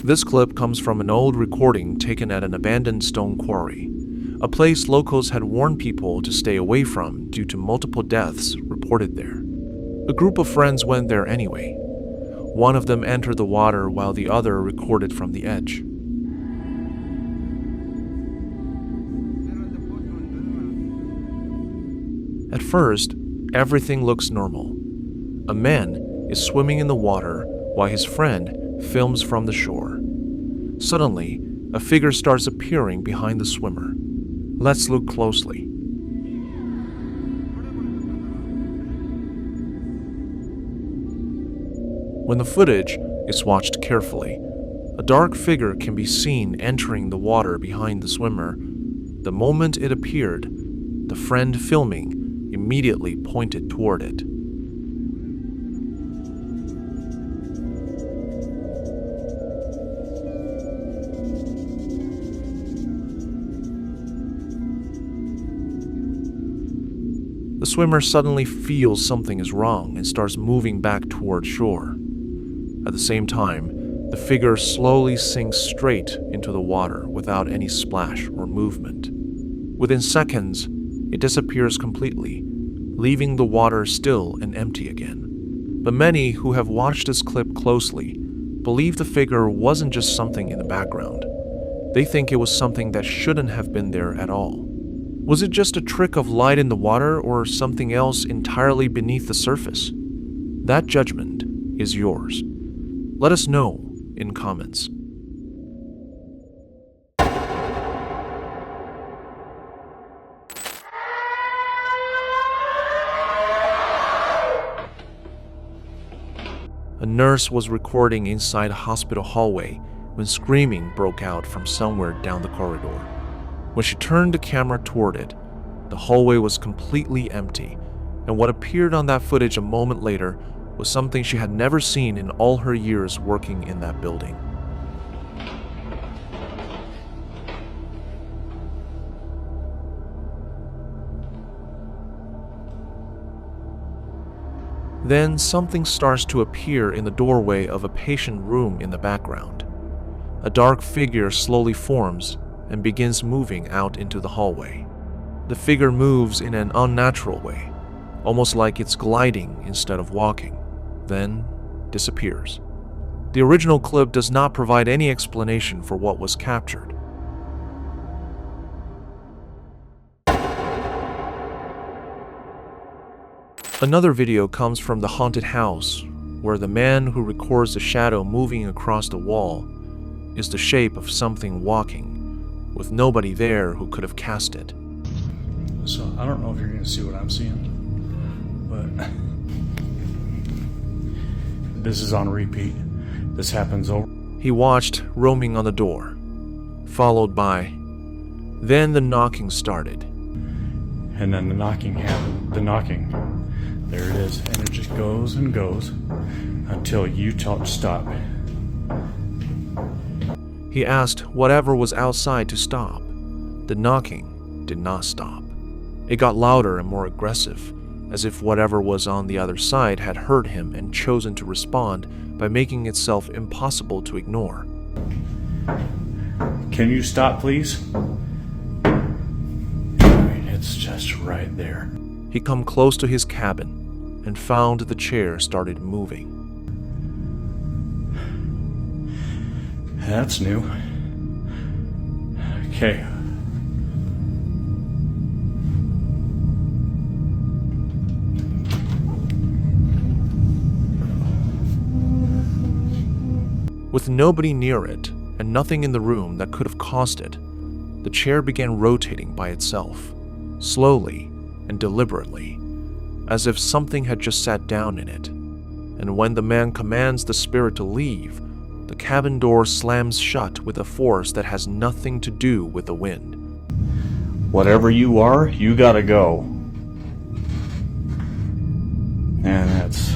This clip comes from an old recording taken at an abandoned stone quarry, a place locals had warned people to stay away from due to multiple deaths reported there. A group of friends went there anyway. One of them entered the water while the other recorded from the edge. At first, everything looks normal. A man is swimming in the water while his friend films from the shore. Suddenly, a figure starts appearing behind the swimmer. Let's look closely. When the footage is watched carefully, a dark figure can be seen entering the water behind the swimmer. The moment it appeared, the friend filming immediately pointed toward it. The swimmer suddenly feels something is wrong and starts moving back toward shore. At the same time, the figure slowly sinks straight into the water without any splash or movement. Within seconds, it disappears completely, leaving the water still and empty again. But many who have watched this clip closely believe the figure wasn't just something in the background. They think it was something that shouldn't have been there at all. Was it just a trick of light in the water or something else entirely beneath the surface? That judgment is yours. Let us know in comments. A nurse was recording inside a hospital hallway when screaming broke out from somewhere down the corridor. When she turned the camera toward it, the hallway was completely empty, and what appeared on that footage a moment later was something she had never seen in all her years working in that building. Then something starts to appear in the doorway of a patient room in the background. A dark figure slowly forms and begins moving out into the hallway. The figure moves in an unnatural way, almost like it's gliding instead of walking, then disappears. The original clip does not provide any explanation for what was captured. Another video comes from the haunted house, where the man who records the shadow moving across the wall is the shape of something walking, with nobody there who could have cast it. So I don't know if you're going to see what I'm seeing, but this is on repeat. This happens over. He watched roaming on the door, followed by, then the knocking started. And then the knocking happened. The knocking, there it is, and it just goes and goes until you tell it to stop. He asked whatever was outside to stop. The knocking did not stop. It got louder and more aggressive, as if whatever was on the other side had heard him and chosen to respond by making itself impossible to ignore. Can you stop, please? I mean, it's just right there. He come close to his cabin and found the chair started moving. That's new. Okay. With nobody near it and nothing in the room that could have caused it, the chair began rotating by itself, slowly and deliberately, as if something had just sat down in it. And when the man commands the spirit to leave, the cabin door slams shut with a force that has nothing to do with the wind. Whatever you are, you gotta go. And that's...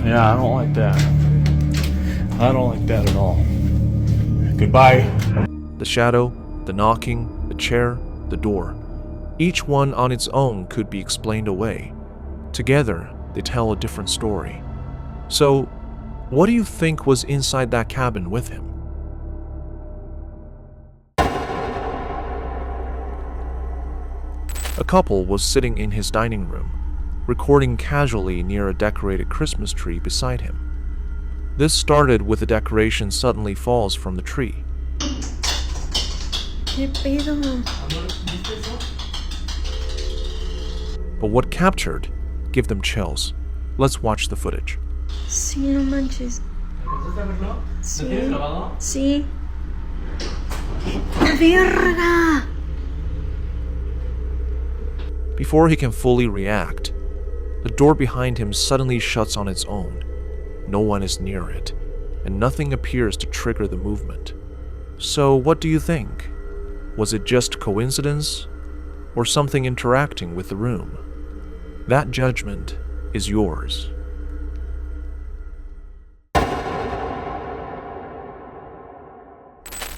yeah, I don't like that. I don't like that at all. Goodbye. The shadow, the knocking, the chair, the door, each one on its own could be explained away. Together, they tell a different story. So, what do you think was inside that cabin with him? A couple was sitting in his dining room, recording casually near a decorated Christmas tree beside him. This started with the decoration suddenly falls from the tree. But what captured gave them chills. Let's watch the footage. Sí, no manches. Sí. Sí. ¡Verga! Before he can fully react, the door behind him suddenly shuts on its own. No one is near it, and nothing appears to trigger the movement. So what do you think? Was it just coincidence, or something interacting with the room? That judgment is yours.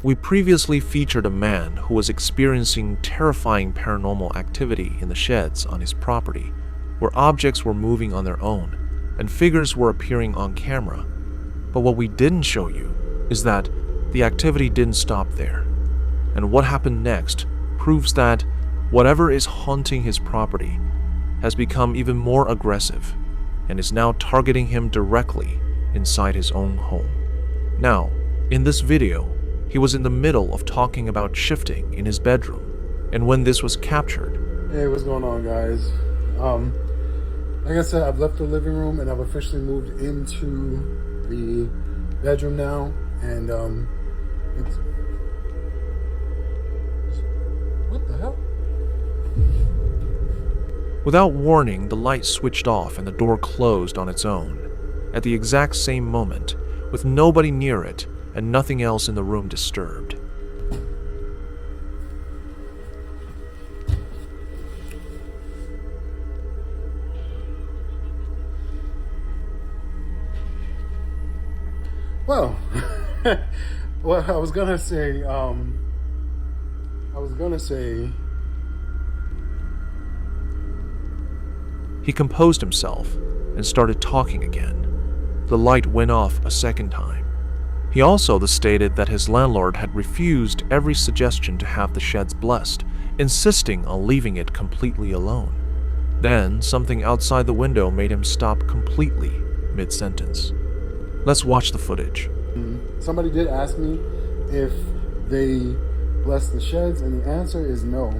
We previously featured a man who was experiencing terrifying paranormal activity in the sheds on his property, where objects were moving on their own and figures were appearing on camera. But what we didn't show you is that the activity didn't stop there. And what happened next proves that whatever is haunting his property has become even more aggressive and is now targeting him directly inside his own home. Now, in this video, he was in the middle of talking about shifting in his bedroom, and when this was captured... Hey, what's going on, guys? Like I said, I've left the living room and I've officially moved into the bedroom now, and it's... What the hell? Without warning, the light switched off and the door closed on its own. At the exact same moment, with nobody near it and nothing else in the room disturbed. Well, well, I was gonna say, He composed himself and started talking again. The light went off a second time. He also stated that his landlord had refused every suggestion to have the sheds blessed, insisting on leaving it completely alone. Then, something outside the window made him stop completely mid-sentence. Let's watch the footage. Somebody did ask me if they blessed the sheds, and the answer is no.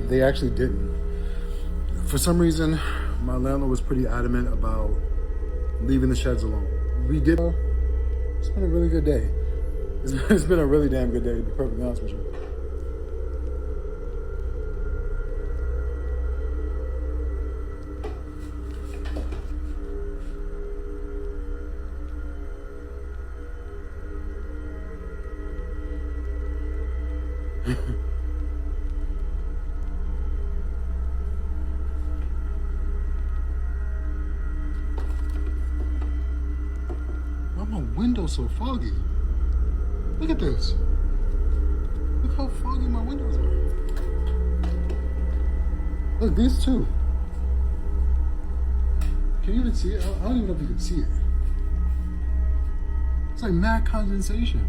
They actually didn't. For some reason, my landlord was pretty adamant about leaving the sheds alone. We did. It's been a really good day. It's been a really damn good day, to be perfectly honest with you. Why are my windows so foggy? Look at this. Look how foggy my windows are. Look, these two. Can you even see it? I don't even know if you can see it. It's like mad condensation.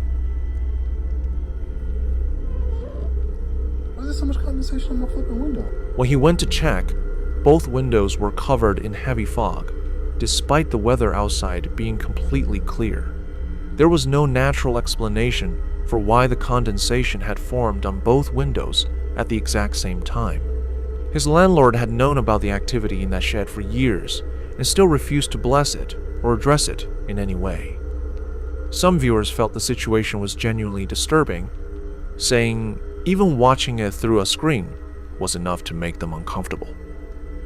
Why is there so much condensation on my flipping window? When he went to check, both windows were covered in heavy fog, despite the weather outside being completely clear. There was no natural explanation for why the condensation had formed on both windows at the exact same time. His landlord had known about the activity in that shed for years and still refused to bless it or address it in any way. Some viewers felt the situation was genuinely disturbing, saying even watching it through a screen was enough to make them uncomfortable.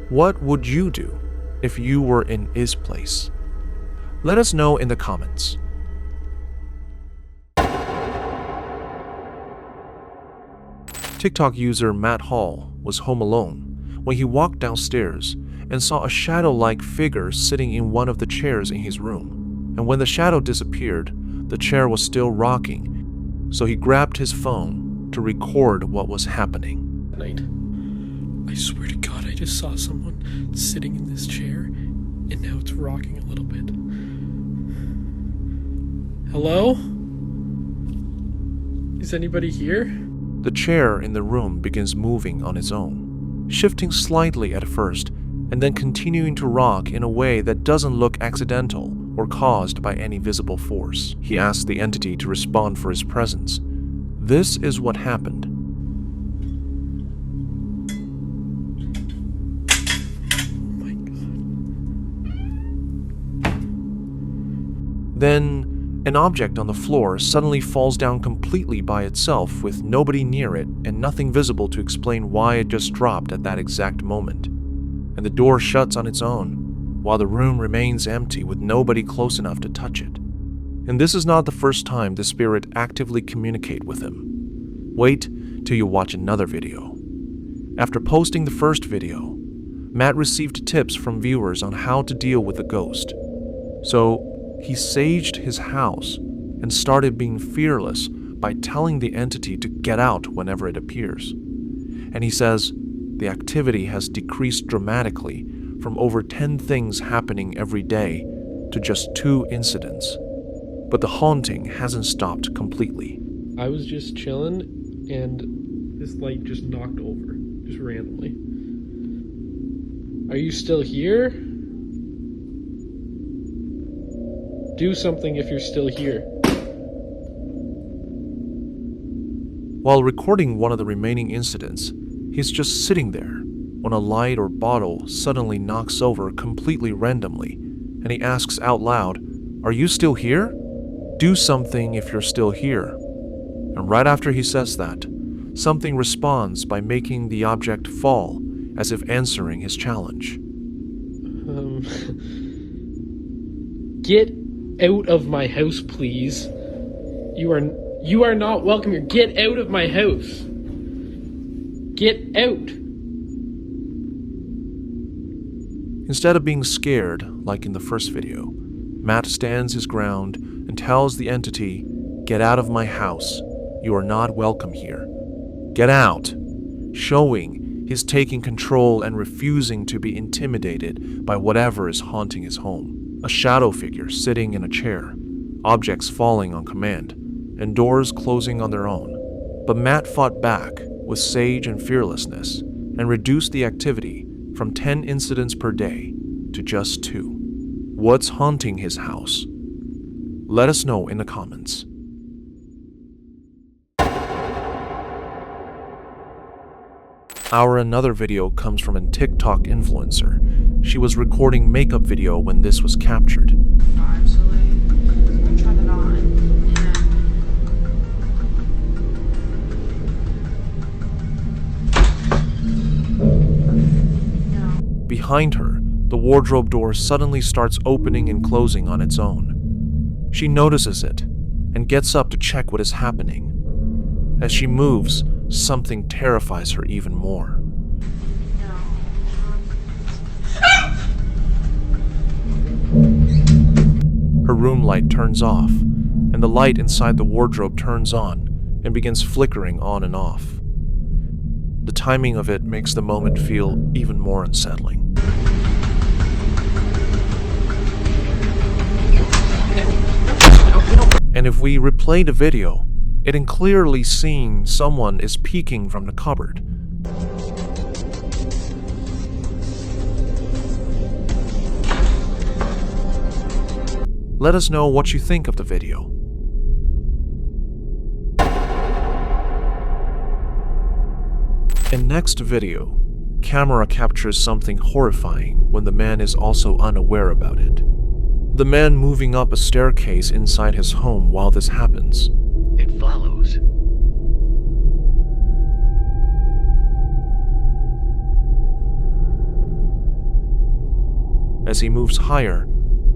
What would you do if you were in his place? Let us know in the comments. TikTok user Matt Hall was home alone when he walked downstairs and saw a shadow-like figure sitting in one of the chairs in his room. And when the shadow disappeared, the chair was still rocking, so he grabbed his phone to record what was happening. Night. I swear to God I just saw someone sitting in this chair, and now it's rocking a little bit. Hello? Is anybody here? The chair in the room begins moving on its own, shifting slightly at first, and then continuing to rock in a way that doesn't look accidental or caused by any visible force. He asks the entity to respond for his presence. This is what happened. Oh my god. Then, an object on the floor suddenly falls down completely by itself with nobody near it and nothing visible to explain why it just dropped at that exact moment. And the door shuts on its own, while the room remains empty with nobody close enough to touch it. And this is not the first time the spirit actively communicates with him. Wait till you watch another video. After posting the first video, Matt received tips from viewers on how to deal with the ghost. So, he saged his house and started being fearless by telling the entity to get out whenever it appears. And he says the activity has decreased dramatically from over 10 things happening every day to just 2 incidents. But the haunting hasn't stopped completely. I was just chilling, and this light just knocked over, just randomly. Are you still here? Do something if you're still here. While recording one of the remaining incidents, he's just sitting there when a light or bottle suddenly knocks over completely randomly, and he asks out loud, "Are you still here? Do something if you're still here." And right after he says that, something responds by making the object fall, as if answering his challenge. Get out of my house, please. You are not welcome here. Get out of my house. Get out. Instead of being scared, like in the first video, Matt stands his ground and tells the entity, "Get out of my house. You are not welcome here. Get out," showing he's taking control and refusing to be intimidated by whatever is haunting his home. A shadow figure sitting in a chair, objects falling on command, and doors closing on their own. But Matt fought back with sage and fearlessness and reduced the activity from 10 incidents per day to just 2. What's haunting his house? Let us know in the comments. Our another video comes from a TikTok influencer. She was recording makeup video when this was captured. Absolutely. Try that on. No. Behind her, the wardrobe door suddenly starts opening and closing on its own. She notices it and gets up to check what is happening. As she moves, something terrifies her even more. Her room light turns off, and the light inside the wardrobe turns on and begins flickering on and off. The timing of it makes the moment feel even more unsettling. And if we replay the video, it can clearly seen someone is peeking from the cupboard. Let us know what you think of the video. In next video, camera captures something horrifying when the man is also unaware about it. The man moving up a staircase inside his home while this happens. It follows. As he moves higher,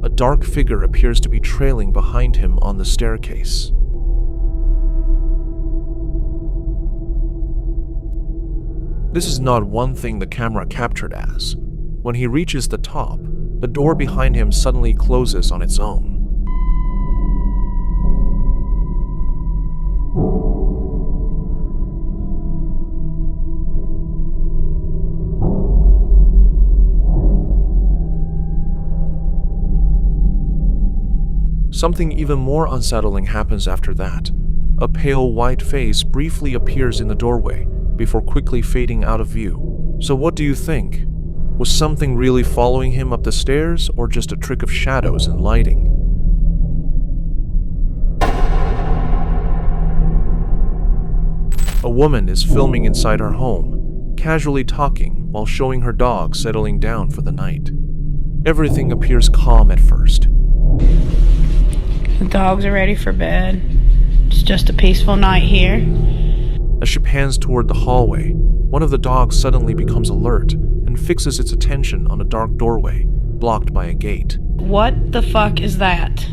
a dark figure appears to be trailing behind him on the staircase. This is not one thing the camera captured as. When he reaches the top, the door behind him suddenly closes on its own. Something even more unsettling happens after that. A pale white face briefly appears in the doorway before quickly fading out of view. So what do you think? Was something really following him up the stairs, or just a trick of shadows and lighting? A woman is filming inside her home, casually talking while showing her dog settling down for the night. Everything appears calm at first. The dogs are ready for bed. It's just a peaceful night here. As she pans toward the hallway, one of the dogs suddenly becomes alert and fixes its attention on a dark doorway, blocked by a gate. What the fuck is that?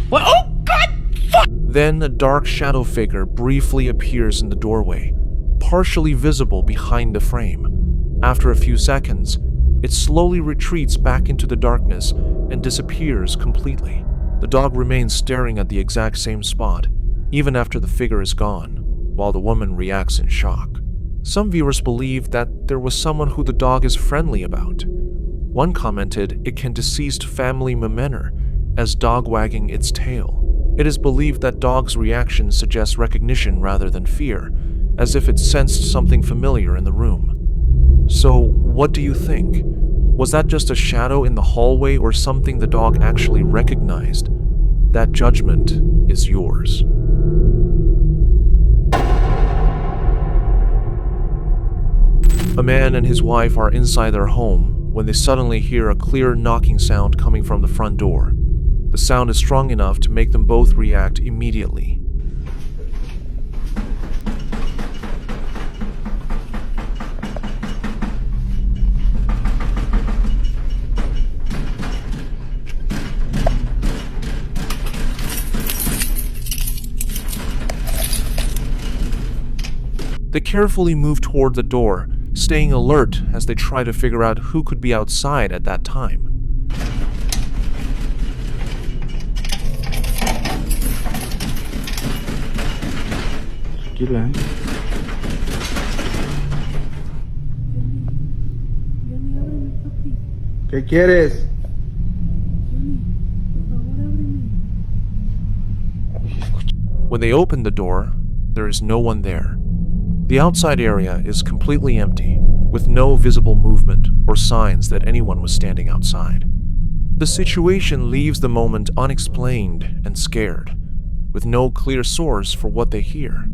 What? Oh, God! Fuck! Then a dark shadow figure briefly appears in the doorway, partially visible behind the frame. After a few seconds, it slowly retreats back into the darkness and disappears completely. The dog remains staring at the exact same spot, even after the figure is gone, while the woman reacts in shock. Some viewers believe that there was someone who the dog is friendly about. One commented it can deceased family member as dog wagging its tail. It is believed that dog's reaction suggests recognition rather than fear, as if it sensed something familiar in the room. So, what do you think? Was that just a shadow in the hallway or something the dog actually recognized? That judgment is yours. A man and his wife are inside their home when they suddenly hear a clear knocking sound coming from the front door. The sound is strong enough to make them both react immediately. They carefully move toward the door, staying alert as they try to figure out who could be outside at that time. ¿Qué quieres? When they open the door, there is no one there. The outside area is completely empty, with no visible movement or signs that anyone was standing outside. The situation leaves the moment unexplained and scared, with no clear source for what they hear.